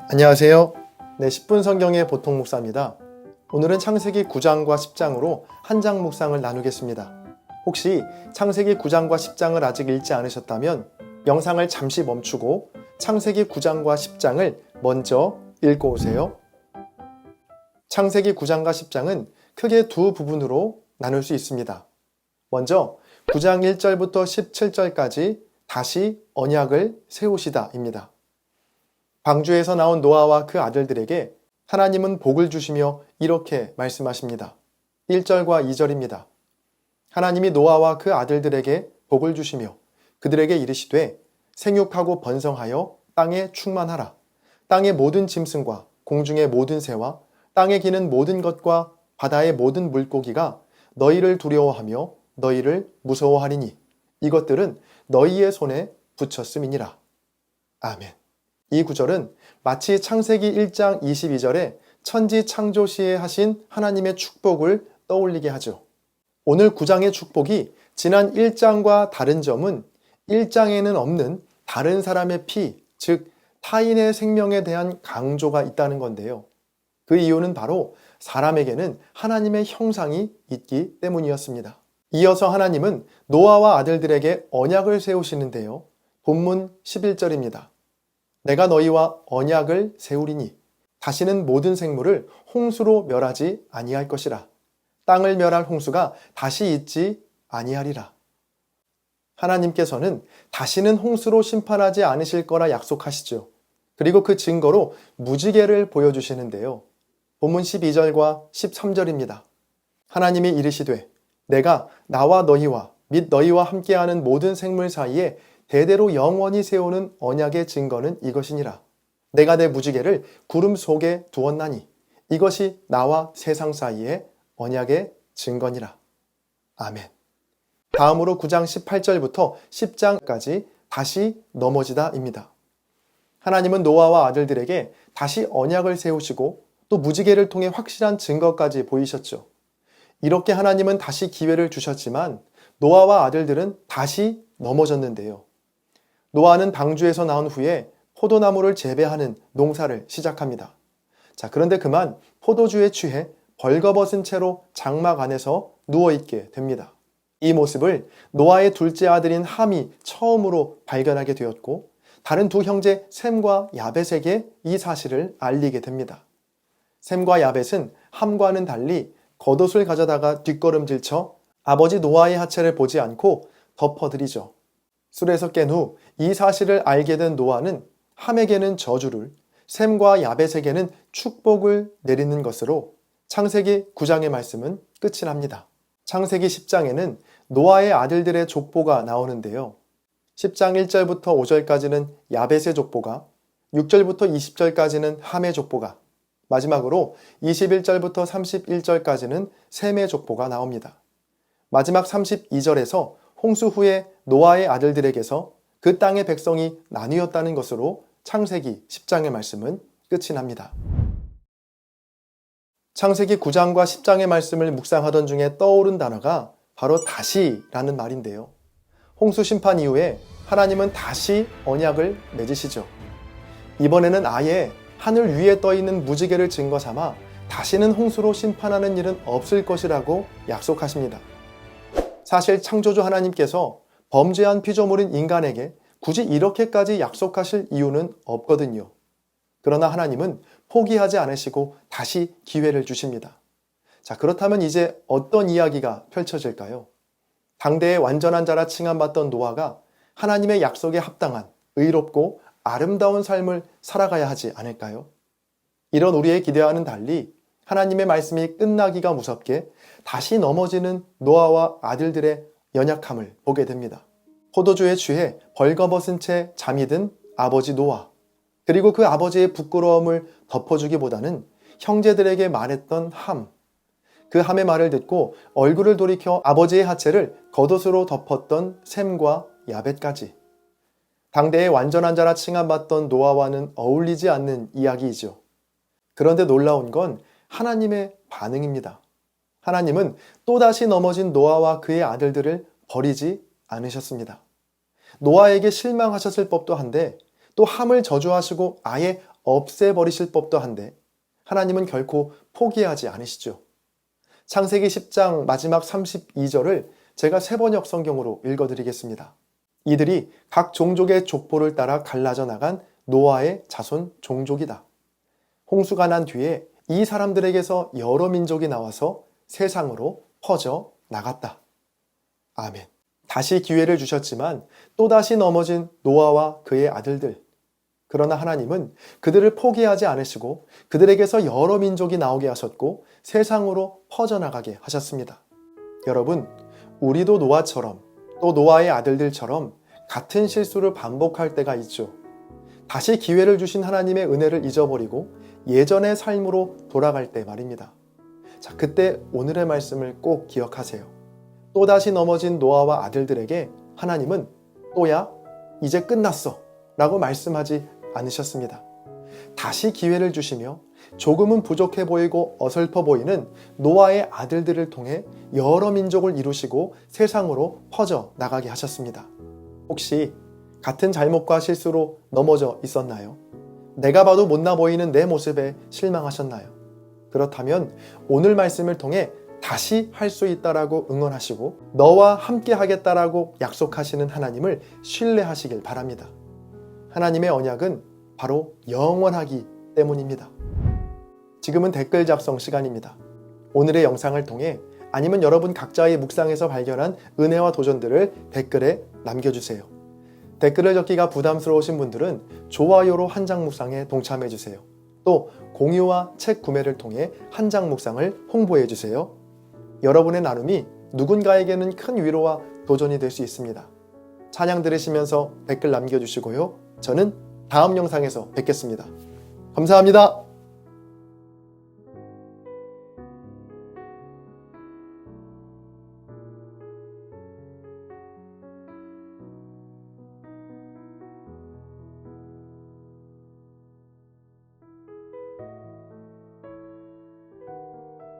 안녕하세요. 10분 성경의 보통 목사입니다. 오늘은 창세기 9장과 10장으로 한 장 묵상을 나누겠습니다. 혹시 창세기 9장과 10장을 아직 읽지 않으셨다면 영상을 잠시 멈추고 창세기 9장과 10장을 먼저 읽고 오세요. 창세기 9장과 10장은 크게 두 부분으로 나눌 수 있습니다. 먼저 9장 1절부터 17절까지 다시 언약을 세우시다입니다. 방주에서 나온 노아와 그 아들들에게 하나님은 복을 주시며 이렇게 말씀하십니다. 1절과 2절입니다. 하나님이 노아와 그 아들들에게 복을 주시며 그들에게 이르시되 생육하고 번성하여 땅에 충만하라. 땅의 모든 짐승과 공중의 모든 새와 땅에 기는 모든 것과 바다의 모든 물고기가 너희를 두려워하며 너희를 무서워하리니 이것들은 너희의 손에 붙였음이니라. 아멘. 이 구절은 마치 창세기 1장 22절에 천지 창조 시에 하신 하나님의 축복을 떠올리게 하죠. 오늘 9장의 축복이 지난 1장과 다른 점은 1장에는 없는 다른 사람의 피, 즉 타인의 생명에 대한 강조가 있다는 건데요. 그 이유는 바로 사람에게는 하나님의 형상이 있기 때문이었습니다. 이어서 하나님은 노아와 아들들에게 언약을 세우시는데요. 본문 11절입니다. 내가 너희와 언약을 세우리니 다시는 모든 생물을 홍수로 멸하지 아니할 것이라. 땅을 멸할 홍수가 다시 있지 아니하리라. 하나님께서는 다시는 홍수로 심판하지 않으실 거라 약속하시죠. 그리고 그 증거로 무지개를 보여주시는데요. 본문 12절과 13절입니다. 하나님이 이르시되 내가 나와 너희와 및 너희와 함께하는 모든 생물 사이에 대대로 영원히 세우는 언약의 증거는 이것이니라. 내가 내 무지개를 구름 속에 두었나니 이것이 나와 세상 사이의 언약의 증거니라. 아멘. 다음으로 9장 18절부터 10장까지 다시 넘어지다입니다. 하나님은 노아와 아들들에게 다시 언약을 세우시고 또 무지개를 통해 확실한 증거까지 보이셨죠. 이렇게 하나님은 다시 기회를 주셨지만 노아와 아들들은 다시 넘어졌는데요. 노아는 방주에서 나온 후에 포도나무를 재배하는 농사를 시작합니다. 그런데 그만 포도주에 취해 벌거벗은 채로 장막 안에서 누워있게 됩니다. 이 모습을 노아의 둘째 아들인 함이 처음으로 발견하게 되었고 다른 두 형제 셈과 야벳에게 이 사실을 알리게 됩니다. 셈과 야벳은 함과는 달리 겉옷을 가져다가 뒷걸음질쳐 아버지 노아의 하체를 보지 않고 덮어드리죠. 술에서 깬 후 이 사실을 알게 된 노아는 함에게는 저주를, 셈과 야벳에게는 축복을 내리는 것으로 창세기 9장의 말씀은 끝이 납니다. 창세기 10장에는 노아의 아들들의 족보가 나오는데요. 10장 1절부터 5절까지는 야벳의 족보가, 6절부터 20절까지는 함의 족보가, 마지막으로 21절부터 31절까지는 셈의 족보가 나옵니다. 마지막 32절에서 홍수 후에 노아의 아들들에게서 그 땅의 백성이 나뉘었다는 것으로 창세기 10장의 말씀은 끝이 납니다. 창세기 9장과 10장의 말씀을 묵상하던 중에 떠오른 단어가 바로 다시라는 말인데요. 홍수 심판 이후에 하나님은 다시 언약을 맺으시죠. 이번에는 아예 하늘 위에 떠있는 무지개를 증거 삼아 다시는 홍수로 심판하는 일은 없을 것이라고 약속하십니다. 사실 창조주 하나님께서 범죄한 피조물인 인간에게 굳이 이렇게까지 약속하실 이유는 없거든요. 그러나 하나님은 포기하지 않으시고 다시 기회를 주십니다. 그렇다면 이제 어떤 이야기가 펼쳐질까요? 당대의 완전한 자라 칭함받던 노아가 하나님의 약속에 합당한 의롭고 아름다운 삶을 살아가야 하지 않을까요? 이런 우리의 기대와는 달리 하나님의 말씀이 끝나기가 무섭게 다시 넘어지는 노아와 아들들의 연약함을 보게 됩니다. 포도주에 취해 벌거벗은 채 잠이 든 아버지 노아, 그리고 그 아버지의 부끄러움을 덮어주기보다는 형제들에게 말했던 함, 그 함의 말을 듣고 얼굴을 돌이켜 아버지의 하체를 겉옷으로 덮었던 셈과 야벳까지. 당대의 완전한 자라 칭함받던 노아와는 어울리지 않는 이야기이죠. 그런데 놀라운 건 하나님의 반응입니다. 하나님은 또다시 넘어진 노아와 그의 아들들을 버리지 않으셨습니다. 노아에게 실망하셨을 법도 한데 또 함을 저주하시고 아예 없애버리실 법도 한데 하나님은 결코 포기하지 않으시죠. 창세기 10장 마지막 32절을 제가 세번역 성경으로 읽어드리겠습니다. 이들이 각 종족의 족보를 따라 갈라져 나간 노아의 자손 종족이다. 홍수가 난 뒤에 이 사람들에게서 여러 민족이 나와서 세상으로 퍼져 나갔다. 아멘. 다시 기회를 주셨지만 또다시 넘어진 노아와 그의 아들들. 그러나 하나님은 그들을 포기하지 않으시고 그들에게서 여러 민족이 나오게 하셨고 세상으로 퍼져나가게 하셨습니다. 여러분, 우리도 노아처럼 또 노아의 아들들처럼 같은 실수를 반복할 때가 있죠. 다시 기회를 주신 하나님의 은혜를 잊어버리고 예전의 삶으로 돌아갈 때 말입니다. 자, 그때 오늘의 말씀을 꼭 기억하세요. 또다시 넘어진 노아와 아들들에게 하나님은 또야, 이제 끝났어 라고 말씀하지 않으셨습니다. 다시 기회를 주시며 조금은 부족해 보이고 어설퍼 보이는 노아의 아들들을 통해 여러 민족을 이루시고 세상으로 퍼져 나가게 하셨습니다. 혹시 같은 잘못과 실수로 넘어져 있었나요? 내가 봐도 못나 보이는 내 모습에 실망하셨나요? 그렇다면 오늘 말씀을 통해 다시 할 수 있다라고 응원하시고 너와 함께 하겠다라고 약속하시는 하나님을 신뢰하시길 바랍니다. 하나님의 언약은 바로 영원하기 때문입니다. 지금은 댓글 작성 시간입니다. 오늘의 영상을 통해 아니면 여러분 각자의 묵상에서 발견한 은혜와 도전들을 댓글에 남겨주세요. 댓글을 적기가 부담스러우신 분들은 좋아요로 한장 묵상에 동참해주세요. 또 공유와 책 구매를 통해 한장 묵상을 홍보해주세요. 여러분의 나눔이 누군가에게는 큰 위로와 도전이 될 수 있습니다. 찬양 들으시면서 댓글 남겨주시고요. 저는 다음 영상에서 뵙겠습니다. 감사합니다.